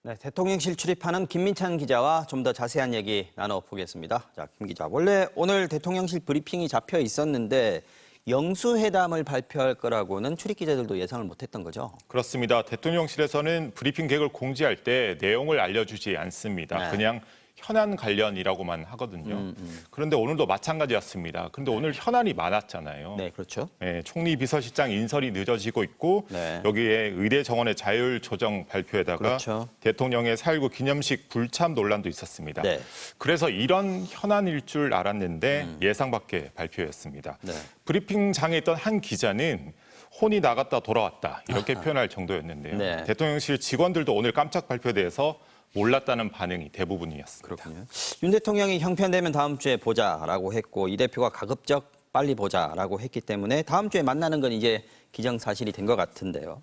네, 대통령실 출입하는 김민찬 기자와 좀 더 자세한 얘기 나눠보겠습니다. 자, 김 기자, 원래 오늘 대통령실 브리핑이 잡혀 있었는데 영수회담을 발표할 거라고는 출입 기자들도 예상을 못했던 거죠? 그렇습니다. 대통령실에서는 브리핑 계획을 공지할 때 내용을 알려주지 않습니다. 네. 그냥 현안 관련이라고만 하거든요. 그런데 오늘도 마찬가지였습니다. 그런데 오늘 현안이 많았잖아요. 네, 그렇죠. 네, 총리 비서실장 인선이 늦어지고 있고 네. 여기에 의대 정원의 자율 조정 발표에다가 그렇죠. 대통령의 4.19 기념식 불참 논란도 있었습니다. 네. 그래서 이런 현안일 줄 알았는데 예상 밖의 발표였습니다. 네. 브리핑장에 있던 한 기자는 혼이 나갔다 돌아왔다 이렇게 표현할 정도였는데요. 네. 대통령실 직원들도 오늘 깜짝 발표에 대해서 몰랐다는 반응이 대부분이었습니다. 그렇군요. 윤 대통령이 형편되면 다음 주에 보자라고 했고 이 대표가 가급적 빨리 보자라고 했기 때문에 다음 주에 만나는 건 이제 기정사실이 된 것 같은데요.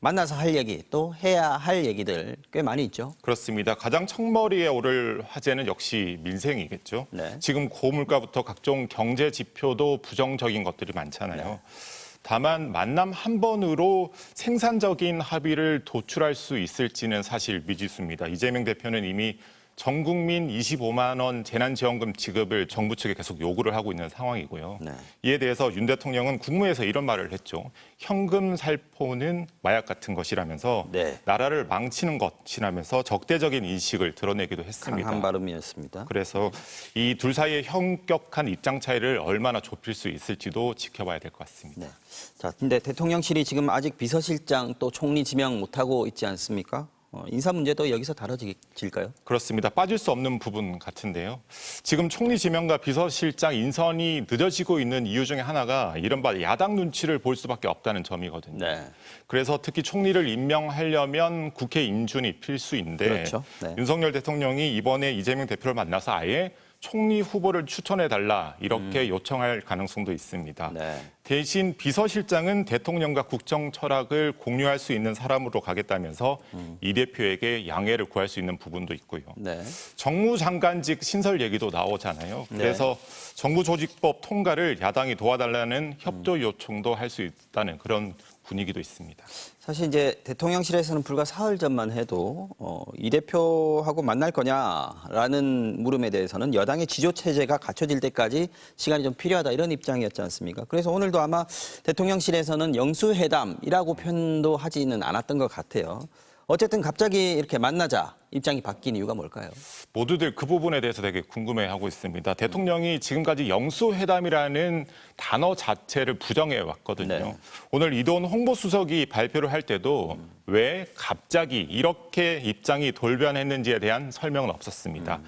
만나서 할 얘기 또 해야 할 얘기들 꽤 많이 있죠. 그렇습니다. 가장 청머리에 오를 화제는 역시 민생이겠죠. 네. 지금 고물가부터 각종 경제 지표도 부정적인 것들이 많잖아요. 네. 다만 만남 한 번으로 생산적인 합의를 도출할 수 있을지는 사실 미지수입니다. 이재명 대표는 이미 전 국민 25만 원 재난지원금 지급을 정부 측에 계속 요구를 하고 있는 상황이고요. 네. 이에 대해서 윤 대통령은 국무회에서 이런 말을 했죠. 현금 살포는 마약 같은 것이라면서 네. 나라를 망치는 것이라면서 적대적인 인식을 드러내기도 했습니다. 강한 발음이었습니다. 그래서 이 둘 사이의 현격한 입장 차이를 얼마나 좁힐 수 있을지도 지켜봐야 될 것 같습니다. 네. 자, 근데 대통령실이 지금 아직 비서실장 또 총리 지명 못하고 있지 않습니까? 인사 문제도 여기서 다뤄질까요? 그렇습니다. 빠질 수 없는 부분 같은데요. 지금 총리 지명과 비서실장 인선이 늦어지고 있는 이유 중에 하나가 이른바 야당 눈치를 볼 수밖에 없다는 점이거든요. 네. 그래서 특히 총리를 임명하려면 국회 인준이 필수인데 그렇죠. 네. 윤석열 대통령이 이번에 이재명 대표를 만나서 아예 총리 후보를 추천해달라 이렇게 요청할 가능성도 있습니다. 네. 대신 비서실장은 대통령과 국정 철학을 공유할 수 있는 사람으로 가겠다면서 이 대표에게 양해를 구할 수 있는 부분도 있고요. 네. 정무장관직 신설 얘기도 나오잖아요. 그래서 정부조직법 통과를 야당이 도와달라는 협조 요청도 할 수 있다는 그런 분위기도 있습니다. 사실 이제 대통령실에서는 불과 사흘 전만 해도 이 대표하고 만날 거냐라는 물음에 대해서는 여당의 지조 체제가 갖춰질 때까지 시간이 좀 필요하다 이런 입장이었지 않습니까? 그래서 오늘도 아마 대통령실에서는 영수회담이라고 표현도 하지는 않았던 것 같아요. 어쨌든 갑자기 이렇게 만나자 입장이 바뀐 이유가 뭘까요? 모두들 그 부분에 대해서 되게 궁금해하고 있습니다. 대통령이 지금까지 영수회담이라는 단어 자체를 부정해 왔거든요. 네. 오늘 이도훈 홍보수석이 발표를 할 때도 왜 갑자기 이렇게 입장이 돌변했는지에 대한 설명은 없었습니다.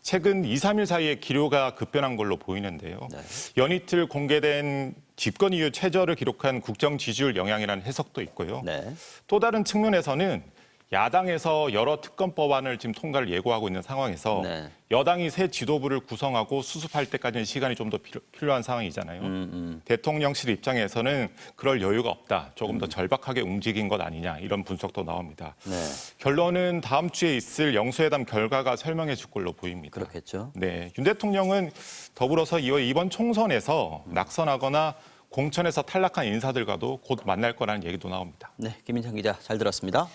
최근 2, 3일 사이에 기류가 급변한 걸로 보이는데요. 네. 연이틀 공개된 집권 이후 최저를 기록한 국정 지지율 영향이라는 해석도 있고요. 네. 또 다른 측면에서는 야당에서 여러 특검 법안을 지금 통과를 예고하고 있는 상황에서 네. 여당이 새 지도부를 구성하고 수습할 때까지는 시간이 좀 더 필요한 상황이잖아요. 대통령실 입장에서는 그럴 여유가 없다. 조금 더 절박하게 움직인 것 아니냐 이런 분석도 나옵니다. 네. 결론은 다음 주에 있을 영수회담 결과가 설명해 줄 걸로 보입니다. 그렇겠죠. 네, 윤 대통령은 더불어서 이번 총선에서 낙선하거나 공천에서 탈락한 인사들과도 곧 만날 거라는 얘기도 나옵니다. 네, 김민찬 기자 잘 들었습니다.